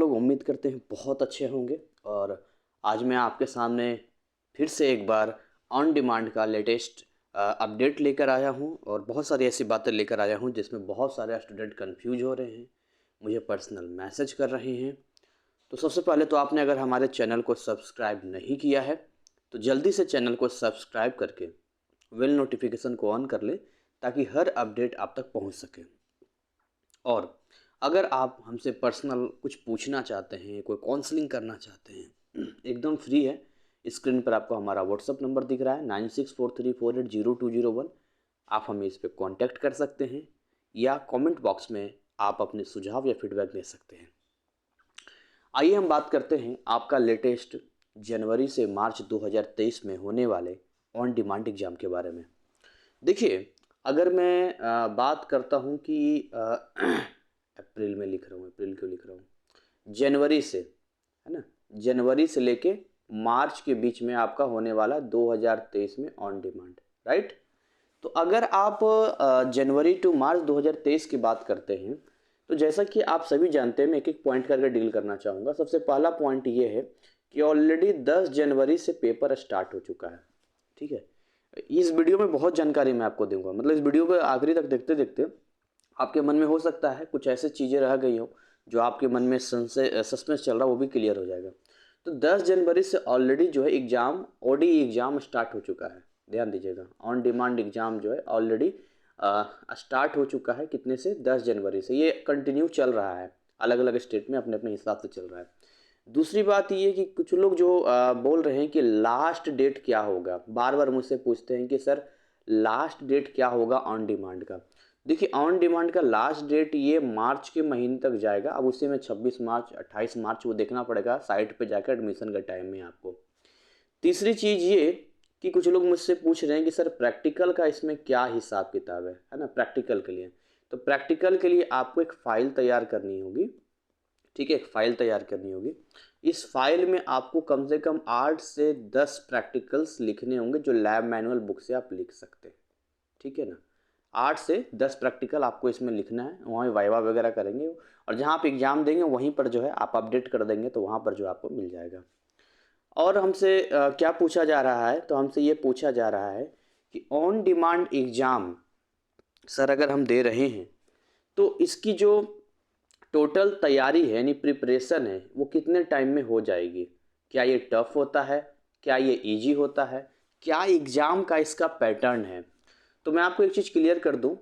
लोग उम्मीद करते हैं बहुत अच्छे होंगे। और आज मैं आपके सामने फिर से एक बार ऑन डिमांड का लेटेस्ट अपडेट लेकर आया हूं और बहुत सारी ऐसी बातें लेकर आया हूं जिसमें बहुत सारे स्टूडेंट कंफ्यूज हो रहे हैं, मुझे पर्सनल मैसेज कर रहे हैं। तो सबसे पहले तो आपने अगर हमारे चैनल को सब्सक्राइब नहीं किया है तो जल्दी से चैनल को सब्सक्राइब करके बेल नोटिफिकेशन को ऑन कर ले ताकि हर अपडेट आप तक पहुंच सके। और अगर आप हमसे पर्सनल कुछ पूछना चाहते हैं, कोई काउंसलिंग करना चाहते हैं, एकदम फ्री है। स्क्रीन पर आपको हमारा व्हाट्सअप नंबर दिख रहा है 9643480201। आप हमें इस पर कांटेक्ट कर सकते हैं या कमेंट बॉक्स में आप अपने सुझाव या फीडबैक दे सकते हैं। आइए हम बात करते हैं आपका लेटेस्ट जनवरी से मार्च 2023 में होने वाले ऑन डिमांड एग्ज़ाम के बारे में। देखिए, अगर मैं बात करता हूं कि अप्रैल में लिख रहा हूँ, अप्रैल क्यों लिख रहा हूँ, जनवरी से, है ना, जनवरी से लेके मार्च के बीच में आपका होने वाला 2023 में ऑन डिमांड, राइट। तो अगर आप जनवरी टू मार्च 2023 की बात करते हैं तो जैसा कि आप सभी जानते हैं, मैं एक एक पॉइंट करके डील करना चाहूँगा। सबसे पहला पॉइंट ये है कि ऑलरेडी 10 जनवरी से पेपर स्टार्ट हो चुका है, ठीक है। इस वीडियो में बहुत जानकारी मैं आपको दूंगा, मतलब इस वीडियो को आखिरी तक देखते देखते आपके मन में हो सकता है कुछ ऐसी चीज़ें रह गई हो जो आपके मन में सस्पेंस चल रहा है, वो भी क्लियर हो जाएगा। तो 10 जनवरी से ऑलरेडी जो है एग्ज़ाम, ओडी एग्ज़ाम स्टार्ट हो चुका है। ध्यान दीजिएगा, ऑन डिमांड एग्ज़ाम जो है ऑलरेडी स्टार्ट हो चुका है। कितने से? 10 जनवरी से। ये कंटिन्यू चल रहा है, अलग अलग स्टेट में अपने अपने हिसाब से चल रहा है। दूसरी बात ये कि कुछ लोग जो बोल रहे हैं कि लास्ट डेट क्या होगा, बार बार मुझसे पूछते हैं कि सर लास्ट डेट क्या होगा ऑन डिमांड का। देखिए, ऑन डिमांड का लास्ट डेट ये मार्च के महीने तक जाएगा। अब उसी में 26 मार्च 28 मार्च वो देखना पड़ेगा साइट पे जाकर एडमिशन का टाइम में आपको। तीसरी चीज़ ये कि कुछ लोग मुझसे पूछ रहे हैं कि सर प्रैक्टिकल का इसमें क्या हिसाब किताब है ना, प्रैक्टिकल के लिए। तो प्रैक्टिकल के लिए आपको एक फ़ाइल तैयार करनी होगी, ठीक है, एक फ़ाइल तैयार करनी होगी। इस फाइल में आपको कम से कम 8 से 10 प्रैक्टिकल्स लिखने होंगे जो लैब मैनुअल बुक से आप लिख सकते हैं, ठीक है ना। 8 से 10 प्रैक्टिकल आपको इसमें लिखना है, वहाँ वाइवा वगैरह करेंगे और जहाँ आप एग्ज़ाम देंगे वहीं पर जो है आप अपडेट कर देंगे तो वहाँ पर जो आपको मिल जाएगा। और हमसे क्या पूछा जा रहा है, तो हमसे ये पूछा जा रहा है कि ऑन डिमांड एग्ज़ाम सर अगर हम दे रहे हैं तो इसकी जो टोटल तैयारी है यानी प्रिपरेशन है वो कितने टाइम में हो जाएगी। क्या ये टफ होता है, क्या ये इजी होता है, क्या एग्ज़ाम का इसका पैटर्न है। तो मैं आपको एक चीज़ क्लियर कर दूं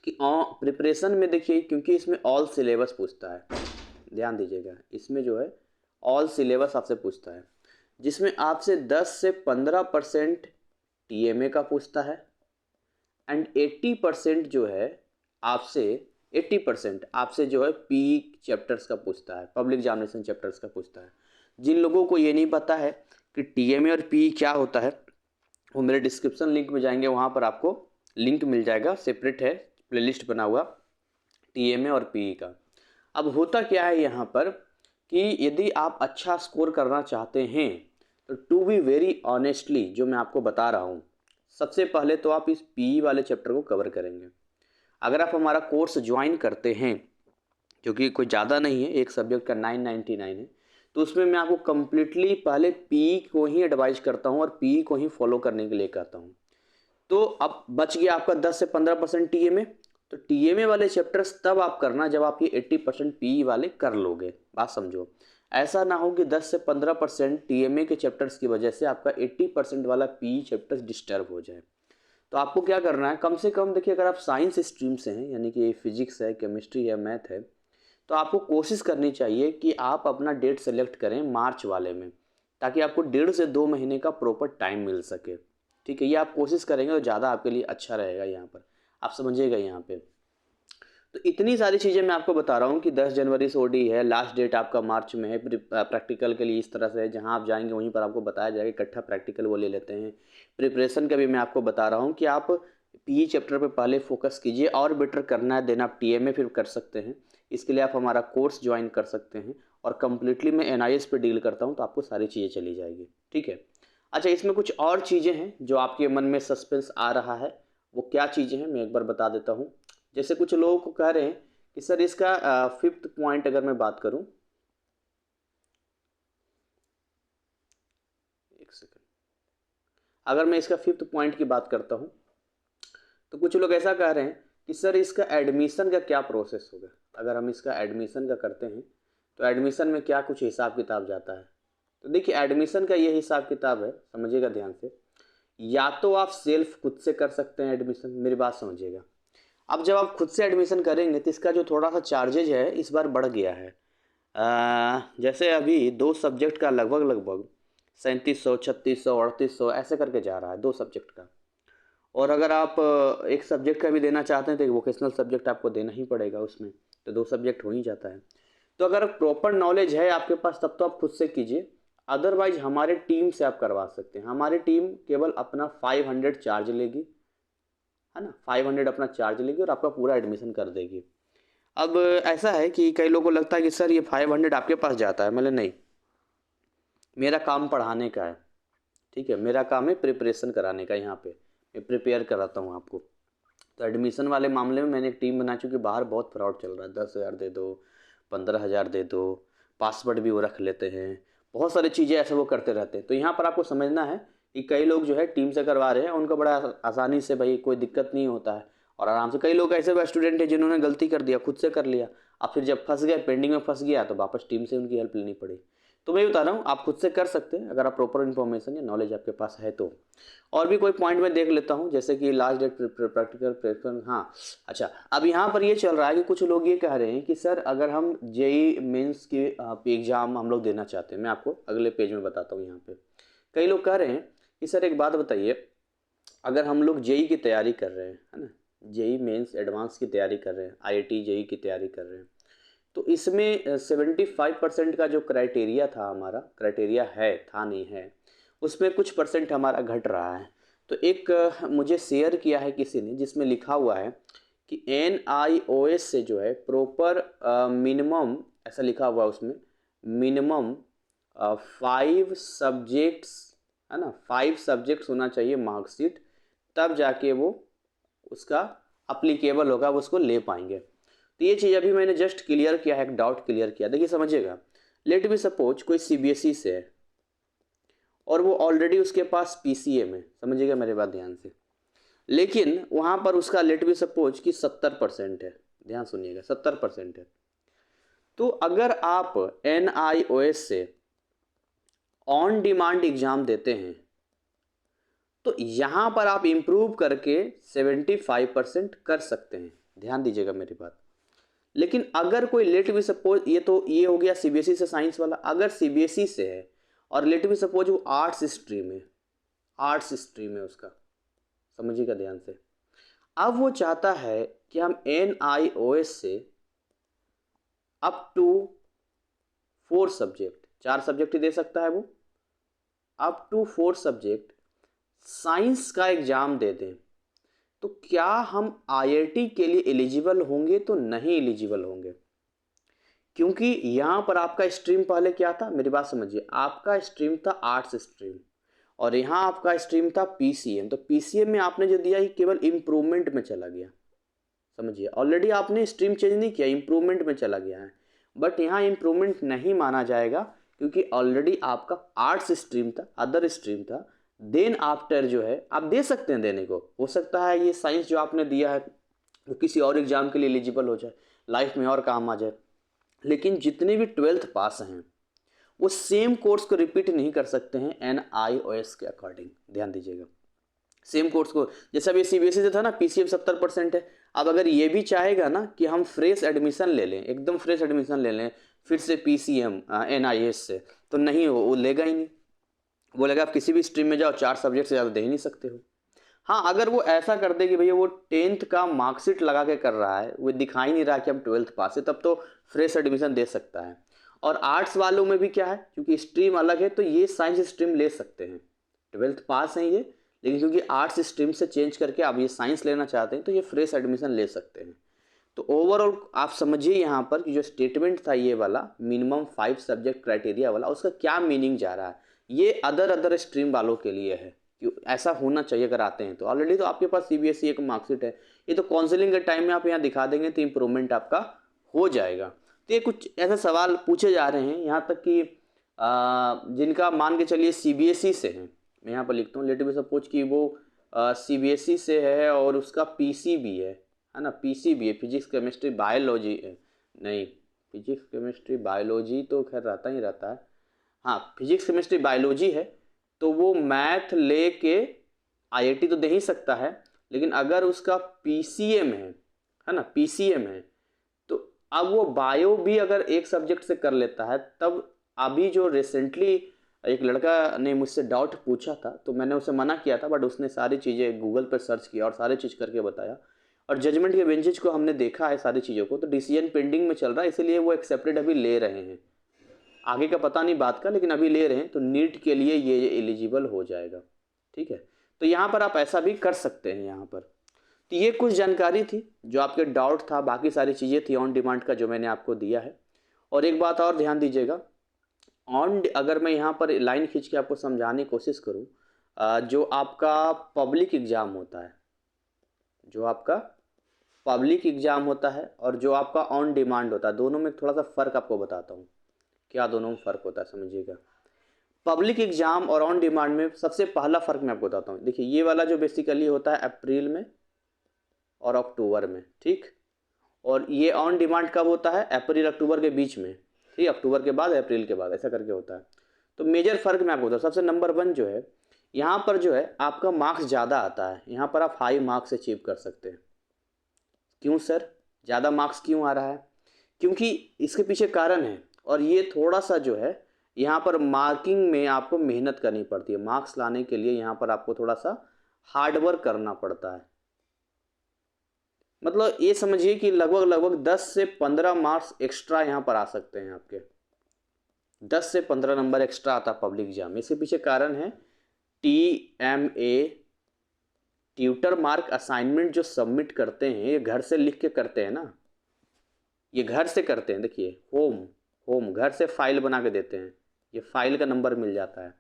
कि प्रिपरेशन में देखिए, क्योंकि इसमें ऑल सिलेबस पूछता है, ध्यान दीजिएगा, इसमें जो है ऑल सिलेबस आपसे पूछता है, जिसमें आपसे 10 से 15% टीएमए का पूछता है एंड 80% जो है आपसे 80% आपसे जो है पी चैप्टर्स का पूछता है, पब्लिक एग्जामिनेशन चैप्टर्स का पूछता है। जिन लोगों को ये नहीं पता है कि टीएमए और पी क्या होता है, वो मेरे डिस्क्रिप्शन लिंक में जाएंगे, वहाँ पर आपको लिंक मिल जाएगा, सेपरेट है प्लेलिस्ट बना हुआ टीएमए और पीई का। अब होता क्या है यहाँ पर कि यदि आप अच्छा स्कोर करना चाहते हैं तो टू बी वेरी ऑनेस्टली जो मैं आपको बता रहा हूँ, सबसे पहले तो आप इस पीई वाले चैप्टर को कवर करेंगे। अगर आप हमारा कोर्स ज्वाइन करते हैं, जो कि कोई ज़्यादा नहीं है, एक सब्जेक्ट का 999 है, तो उसमें मैं आपको कम्प्लीटली पहले पीई को ही एडवाइज करता हूँ और पीई को ही फॉलो करने के लिए कहता हूँ। तो अब बच गया आपका 10 से 15% टीएमए। तो टीएमए वाले चैप्टर्स तब आप करना जब आप ये 80% पीई वाले कर लोगे। बात समझो, ऐसा ना हो कि 10 से 15% टीएमए के चैप्टर्स की वजह से आपका 80% वाला पीई चैप्टर्स डिस्टर्ब हो जाए। तो आपको क्या करना है, कम से कम देखिए, अगर आप साइंस स्ट्रीम से हैं यानी कि फिजिक्स है, केमिस्ट्री है, मैथ है, तो आपको कोशिश करनी चाहिए कि आप अपना डेट सेलेक्ट करें मार्च वाले में, ताकि आपको 1.5 से 2 महीने का प्रॉपर टाइम मिल सके, ठीक है। ये आप कोशिश करेंगे तो ज़्यादा आपके लिए अच्छा रहेगा। यहाँ पर आप समझिएगा, यहाँ पे तो इतनी सारी चीज़ें मैं आपको बता रहा हूँ कि 10 जनवरी से ओडी है, लास्ट डेट आपका मार्च में है, प्रैक्टिकल के लिए इस तरह से है, जहाँ आप जाएंगे वहीं पर आपको बताया जाएगा, इकट्ठा प्रैक्टिकल वो ले लेते हैं। प्रिपरेशन का भी मैं आपको बता रहा हूँ कि आप पीई चैप्टर पे पहले फोकस कीजिए, और बेटर करना है देन आप टीएमए फिर कर सकते हैं। इसके लिए आप हमारा कोर्स ज्वाइन कर सकते हैं और कम्प्लीटली मैं एनआईएस पे डील करता हूँ, तो आपको सारी चीज़ें चली जाएगी, ठीक है। अच्छा, इसमें कुछ और चीज़ें हैं जो आपके मन में सस्पेंस आ रहा है, वो क्या चीज़ें हैं मैं एक बार बता देता हूँ। जैसे कुछ लोगों को कह रहे हैं कि सर इसका 5th पॉइंट अगर मैं बात करूं एक सेकंड, अगर मैं इसका 5th पॉइंट की बात करता हूँ तो कुछ लोग ऐसा कह रहे हैं कि सर इसका एडमिशन का क्या प्रोसेस होगा। अगर हम इसका एडमिशन का करते हैं तो एडमिशन में क्या कुछ हिसाब किताब जाता है। तो देखिए एडमिशन का ये हिसाब किताब है, समझिएगा ध्यान से। या तो आप सेल्फ खुद से कर सकते हैं एडमिशन, मेरी बात समझिएगा। अब जब आप खुद से एडमिशन करेंगे तो इसका जो थोड़ा सा चार्जेज है इस बार बढ़ गया है। जैसे अभी 2 सब्जेक्ट का लगभग 3700, 3600, 3800 ऐसे करके जा रहा है 2 सब्जेक्ट का। और अगर आप एक सब्जेक्ट का भी देना चाहते हैं तो एक वोकेशनल सब्जेक्ट आपको देना ही पड़ेगा उसमें, तो 2 सब्जेक्ट हो ही जाता है। तो अगर प्रॉपर नॉलेज है आपके पास तब तो आप खुद से कीजिए, अदरवाइज हमारे टीम से आप करवा सकते हैं। हमारी टीम केवल अपना 500 चार्ज लेगी, है ना, 500 अपना चार्ज लेगी और आपका पूरा एडमिशन कर देगी। अब ऐसा है कि कई लोगों को लगता है कि सर ये 500 आपके पास जाता है, मतलब नहीं, मेरा काम पढ़ाने का है, ठीक है, मेरा काम है प्रिपरेशन कराने का। यहाँ पे मैं प्रिपेयर कराता हूँ आपको। तो एडमिशन वाले मामले में मैंने एक टीम बना, चूँकि बाहर बहुत फ्रॉड चल रहा है, 10,000 दे दो, 15,000 दे दो, पासवर्ड भी वो रख लेते हैं, बहुत सारी चीज़ें ऐसे वो करते रहते हैं। तो यहाँ पर आपको समझना है कि कई लोग जो है टीम से करवा रहे हैं, उनको बड़ा आसानी से भाई कोई दिक्कत नहीं होता है और आराम से। कई लोग ऐसे स्टूडेंट हैं जिन्होंने गलती कर दिया, खुद से कर लिया, अब फिर जब फंस गए, पेंडिंग में फंस गया, तो वापस टीम से उनकी हेल्प लेनी पड़ी। तो मैं बता रहा हूँ आप खुद से कर सकते हैं अगर आप प्रॉपर इन्फॉर्मेशन या नॉलेज आपके पास है तो। और भी कोई पॉइंट मैं देख लेता हूँ, जैसे कि लास्ट डेट प्रैक्टिकल प्रेफरेंस। हाँ अच्छा, अब यहाँ पर ये चल रहा है कि कुछ लोग ये कह रहे हैं कि सर अगर हम जेई मेंस के एग्ज़ाम हम लोग देना चाहते हैं, मैं आपको अगले पेज में बताता हूँ। यहाँ पे कई लोग कह रहे हैं कि सर एक बात बताइए, अगर हम लोग जेई की तैयारी कर रहे हैं, है ना, जेई मेंस एडवांस की तैयारी कर रहे हैं, आईआईटी जेई की तैयारी कर रहे हैं, तो इसमें 75% का जो क्राइटेरिया था, हमारा क्राइटेरिया है, था नहीं है, उसमें कुछ परसेंट हमारा घट रहा है। तो एक मुझे शेयर किया है किसी ने, जिसमें लिखा हुआ है कि NIOS से जो है प्रॉपर मिनिमम, ऐसा लिखा हुआ है उसमें, मिनिमम 5 सब्जेक्ट्स, है ना, 5 सब्जेक्ट्स होना चाहिए मार्कशीट, तब जाके वो उसका अप्लीकेबल होगा, वो उसको ले पाएंगे। तो ये चीज़ अभी मैंने जस्ट क्लियर किया है, एक डाउट क्लियर किया। देखिए समझिएगा, लेट बी सपोज कोई CBSE से है और वो ऑलरेडी उसके पास PCM है, समझिएगा मेरे बात ध्यान से, लेकिन वहाँ पर उसका लेट बी सपोज कि 70% है, ध्यान सुनिएगा 70% है। तो अगर आप NIOS से ऑन डिमांड एग्ज़ाम देते हैं तो यहाँ पर आप इम्प्रूव करके 75% कर सकते हैं, ध्यान दीजिएगा मेरी बात। लेकिन अगर कोई लेट भी सपोज, ये हो गया CBSE से साइंस वाला, अगर CBSE से है और लेट भी सपोज वो आर्ट्स स्ट्रीम है, आर्ट्स स्ट्रीम है उसका, समझिएगा ध्यान से। अब वो चाहता है कि हम NIOS से अप टू 4 सब्जेक्ट, 4 सब्जेक्ट ही दे सकता है वो, अप टू 4 सब्जेक्ट साइंस का एग्जाम दे दें, तो क्या हम IIT के लिए एलिजिबल होंगे? तो नहीं एलिजिबल होंगे, क्योंकि यहाँ पर आपका स्ट्रीम पहले क्या था, मेरी बात समझिए, आपका स्ट्रीम था आर्ट्स स्ट्रीम और यहाँ आपका स्ट्रीम था PCM। तो PCM में आपने जो दिया ही केवल इम्प्रूवमेंट में चला गया, समझिए, ऑलरेडी आपने स्ट्रीम चेंज नहीं किया, इम्प्रूवमेंट में चला गया है। बट यहाँ इम्प्रूवमेंट नहीं माना जाएगा क्योंकि ऑलरेडी आपका आर्ट्स स्ट्रीम था, अदर स्ट्रीम था। देन आफ्टर जो है आप दे सकते हैं, देने को हो सकता है ये साइंस जो आपने दिया है वो किसी और एग्जाम के लिए एलिजिबल हो जाए, लाइफ में और काम आ जाए। लेकिन जितने भी 12th पास हैं वो सेम कोर्स को रिपीट नहीं कर सकते हैं NIOS के अकॉर्डिंग, ध्यान दीजिएगा। सेम कोर्स को, जैसे अभी CBSE से था ना, PCM 70% है। अब अगर ये भी चाहेगा ना कि हम फ्रेश एडमिशन ले लें, एकदम फ्रेश एडमिशन ले लें फिर से PCM NIOS से, तो नहीं, वो लेगा ही नहीं। बोलेगा आप किसी भी स्ट्रीम में जाओ, 4 सब्जेक्ट से ज़्यादा दे ही नहीं सकते हो। हाँ, अगर वो ऐसा कर दे कि भैया वो 10th का मार्कशीट लगा के कर रहा है, वो दिखाई नहीं रहा कि हम 12th पास है, तब तो फ्रेश एडमिशन दे सकता है। और आर्ट्स वालों में भी क्या है, क्योंकि स्ट्रीम अलग है तो ये साइंस स्ट्रीम ले सकते हैं, 12th पास हैं ये, लेकिन क्योंकि आर्ट्स स्ट्रीम से चेंज करके अब ये साइंस लेना चाहते हैं तो ये फ्रेश एडमिशन ले सकते हैं। तो ओवरऑल आप समझिए यहाँ पर कि जो स्टेटमेंट था ये वाला मिनिमम 5 सब्जेक्ट क्राइटेरिया वाला, उसका क्या मीनिंग जा रहा है, ये अदर स्ट्रीम वालों के लिए है कि ऐसा होना चाहिए अगर आते हैं तो। ऑलरेडी तो आपके पास CBSE एक मार्कशीट है, ये तो काउंसलिंग के टाइम में आप यहाँ दिखा देंगे तो इम्प्रूवमेंट आपका हो जाएगा। तो ये कुछ ऐसे सवाल पूछे जा रहे हैं, यहाँ तक कि जिनका मान के चलिए सीबीएसई से है, मैं यहाँ पर लिखता हूँ लेट मी सपोज कि वो सीबीएसई से है और उसका पीसीबी है ना, पीसीबी है, फिजिक्स केमिस्ट्री बायोलॉजी नहीं, फिजिक्स केमिस्ट्री बायोलॉजी तो खैर रहता ही रहता है, हाँ फिजिक्स केमिस्ट्री बायोलॉजी है, तो वो मैथ ले के आईआईटी तो दे ही सकता है, लेकिन अगर उसका पीसीएम है ना, पीसीएम है, तो अब वो बायो भी अगर एक सब्जेक्ट से कर लेता है, तब अभी जो रिसेंटली एक लड़का ने मुझसे डाउट पूछा था, तो मैंने उसे मना किया था, बट उसने सारी चीज़ें गूगल पर सर्च किया और सारी चीज़ करके बताया, और जजमेंट के बेंचेज को हमने देखा है सारी चीज़ों को, तो डिसीजन पेंडिंग में चल रहा है, इसीलिए वो एक्सेप्टेड अभी ले रहे हैं, आगे का पता नहीं बात का, लेकिन अभी ले रहे हैं, तो नीट के लिए ये एलिजिबल हो जाएगा। ठीक है, तो यहाँ पर आप ऐसा भी कर सकते हैं यहाँ पर। तो ये कुछ जानकारी थी जो आपके डाउट था, बाकी सारी चीज़ें थी ऑन डिमांड का जो मैंने आपको दिया है। और एक बात और ध्यान दीजिएगा, अगर मैं यहाँ पर लाइन खींच के आपको समझाने की कोशिश करूँ, जो आपका पब्लिक एग्ज़ाम होता है, जो आपका पब्लिक एग्ज़ाम होता है और जो आपका ऑन डिमांड होता है, दोनों में थोड़ा सा फ़र्क आपको बताता हूँ, क्या दोनों में फ़र्क होता है समझिएगा। पब्लिक एग्ज़ाम और ऑन डिमांड में सबसे पहला फ़र्क मैं आपको बताता हूँ। देखिए ये वाला जो बेसिकली होता है अप्रैल में और अक्टूबर में, ठीक, और ये ऑन डिमांड कब होता है, अप्रैल अक्टूबर के बीच में, ठीक, अक्टूबर के बाद अप्रैल के बाद, ऐसा करके होता है। तो मेजर फ़र्क मैं आपको बताऊँ, सबसे नंबर 1 जो है, यहाँ पर जो है आपका मार्क्स ज़्यादा आता है, यहाँ पर आप हाई मार्क्स अचीव कर सकते हैं। क्यों सर, ज़्यादा मार्क्स क्यों आ रहा है? क्योंकि इसके पीछे कारण है, और ये थोड़ा सा जो है यहाँ पर मार्किंग में आपको मेहनत करनी पड़ती है, मार्क्स लाने के लिए यहाँ पर आपको थोड़ा सा हार्ड वर्क करना पड़ता है। मतलब ये समझिए कि लगभग 10 से 15 मार्क्स एक्स्ट्रा यहाँ पर आ सकते हैं आपके, 10 से 15 नंबर एक्स्ट्रा आता है पब्लिक एग्जाम में। इसके पीछे कारण है TMA, ट्यूटर मार्क असाइनमेंट जो सबमिट करते हैं, ये घर से लिख के करते हैं ना, ये घर से करते हैं। देखिए होम घर से फाइल बना के देते हैं, ये फाइल का नंबर मिल जाता है।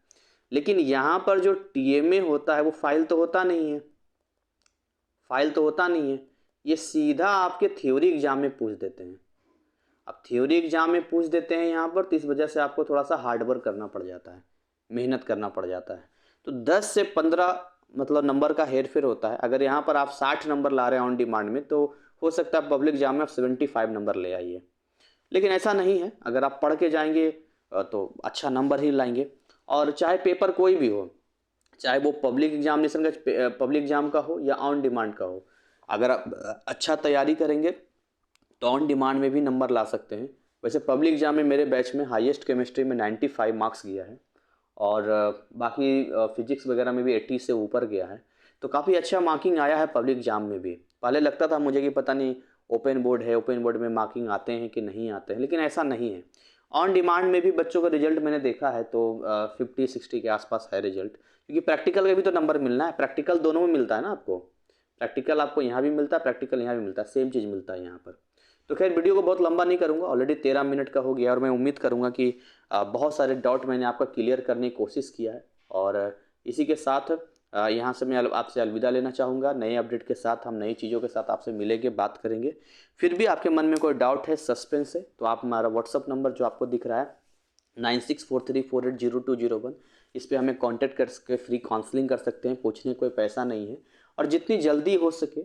लेकिन यहाँ पर जो TMA होता है वो फाइल तो होता नहीं है, फाइल तो होता नहीं है, ये सीधा आपके थ्योरी एग्जाम में पूछ देते हैं। अब थ्योरी एग्जाम में पूछ देते हैं यहाँ पर, तो इस वजह से आपको थोड़ा सा हार्ड वर्क करना पड़ जाता है, मेहनत करना पड़ जाता है। तो 10 से 15 मतलब नंबर का हेर फेर होता है। अगर यहाँ पर आप 60 नंबर ला रहे हैं ऑन डिमांड में, तो हो सकता है पब्लिक एग्जाम में आप 75 नंबर ले आइए, लेकिन ऐसा नहीं है। अगर आप पढ़ के जाएंगे तो अच्छा नंबर ही लाएंगे। और चाहे पेपर कोई भी हो, चाहे वो पब्लिक एग्जामिनेशन का पब्लिक एग्जाम का हो या ऑन डिमांड का हो, अगर आप अच्छा तैयारी करेंगे तो ऑन डिमांड में भी नंबर ला सकते हैं। वैसे पब्लिक एग्जाम में मेरे बैच में हाईएस्ट केमिस्ट्री में 95 मार्क्स गया है, और बाकी फिजिक्स वगैरह में भी 80 से ऊपर गया है, तो काफ़ी अच्छा मार्किंग आया है पब्लिक एग्जाम में भी। पहले लगता था मुझे कि पता नहीं ओपन बोर्ड है, ओपन बोर्ड में मार्किंग आते हैं कि नहीं आते हैं, लेकिन ऐसा नहीं है। ऑन डिमांड में भी बच्चों का रिजल्ट मैंने देखा है तो 50-60 के आसपास है रिजल्ट, क्योंकि प्रैक्टिकल का भी तो नंबर मिलना है, प्रैक्टिकल दोनों में मिलता है ना आपको, प्रैक्टिकल आपको यहाँ भी मिलता है, प्रैक्टिकल यहाँ भी मिलता है, सेम चीज़ मिलता है यहाँ पर। तो खैर वीडियो को बहुत लंबा नहीं करूँगा, ऑलरेडी 13 मिनट का हो गया, और मैं उम्मीद करूँगा कि बहुत सारे डाउट मैंने आपका क्लियर करने की कोशिश किया है। और इसी के साथ यहाँ से मैं आपसे अलविदा लेना चाहूँगा। नए अपडेट के साथ, हम नई चीज़ों के साथ आपसे मिलेंगे, बात करेंगे। फिर भी आपके मन में कोई डाउट है, सस्पेंस है, तो आप हमारा व्हाट्सअप नंबर जो आपको दिख रहा है 9643480201, इस पर हमें कांटेक्ट करके फ्री काउंसलिंग कर सकते हैं, पूछने कोई पैसा नहीं है। और जितनी जल्दी हो सके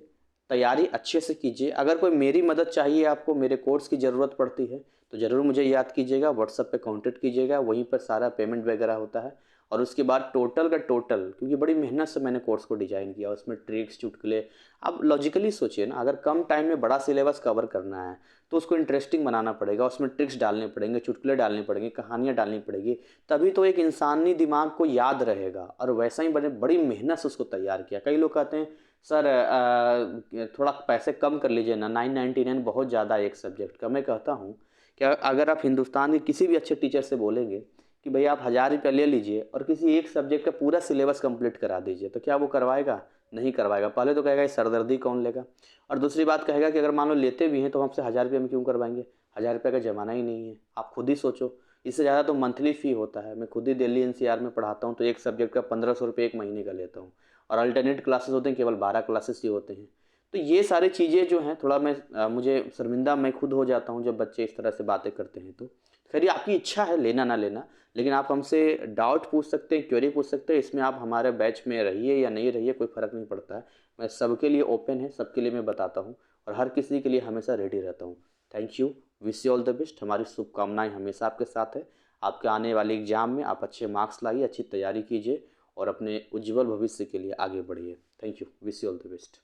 तैयारी अच्छे से कीजिए। अगर कोई मेरी मदद चाहिए, आपको मेरे कोर्स की ज़रूरत पड़ती है, तो ज़रूर मुझे याद कीजिएगा, व्हाट्सएप पे कांटेक्ट कीजिएगा, वहीं पर सारा पेमेंट वगैरह होता है। और उसके बाद टोटल का टोटल, क्योंकि बड़ी मेहनत से मैंने कोर्स को डिज़ाइन किया, उसमें ट्रिक्स चुटकुले, आप लॉजिकली सोचिए ना, अगर कम टाइम में बड़ा सिलेबस कवर करना है तो उसको इंटरेस्टिंग बनाना पड़ेगा, उसमें ट्रिक्स डालने पड़ेंगे, चुटकुले डालने पड़ेंगे, कहानियाँ डालनी पड़ेगी, तभी तो एक इंसानी दिमाग को याद रहेगा। और वैसा ही बड़ी मेहनत से उसको तैयार किया। कई लोग कहते हैं सर थोड़ा पैसे कम कर लीजिए ना, 999 बहुत ज़्यादा है एक सब्जेक्ट का। मैं कहता हूँ कि अगर आप हिंदुस्तान के किसी भी अच्छे टीचर से बोलेंगे कि भैया आप 1000 रुपया ले लीजिए और किसी एक सब्जेक्ट का पूरा सिलेबस कंप्लीट करा दीजिए, तो क्या वो करवाएगा? नहीं करवाएगा। पहले तो कहेगा ये सरदर्दी कौन लेगा, और दूसरी बात कहेगा कि अगर मान लो लेते भी हैं तो हमसे 1000 रुपये में क्यों करवाएंगे, 1000 रुपये का ज़माना ही नहीं है। आप खुद ही सोचो, इससे ज़्यादा तो मंथली फ़ी होता है। मैं खुद ही दिल्ली NCR में पढ़ाता हूँ, तो एक सब्जेक्ट का 1500 रुपये एक महीने का लेता हूँ, और अल्टरनेट क्लासेस होते हैं, केवल 12 क्लासेस ही होते हैं। तो ये सारी चीज़ें जो हैं, थोड़ा मुझे शर्मिंदा मैं खुद हो जाता हूँ जब बच्चे इस तरह से बातें करते हैं। तो खैर आपकी इच्छा है लेना ना लेना, लेकिन आप हमसे डाउट पूछ सकते हैं, क्वेरी पूछ सकते हैं। इसमें आप हमारे बैच में रहिए या नहीं रहिए, कोई फ़र्क नहीं पड़ता है। मैं सबके लिए ओपन है, सबके लिए मैं बताता हूँ और हर किसी के लिए हमेशा रेडी रहता हूँ। Thank you, wish you all the best. हमारी शुभकामनाएं हमेशा आपके साथ है। आपके आने वाले एग्ज़ाम में आप अच्छे मार्क्स लाइए, अच्छी तैयारी कीजिए और अपने उज्जवल भविष्य के लिए आगे बढ़िए। Thank you, wish you all the best.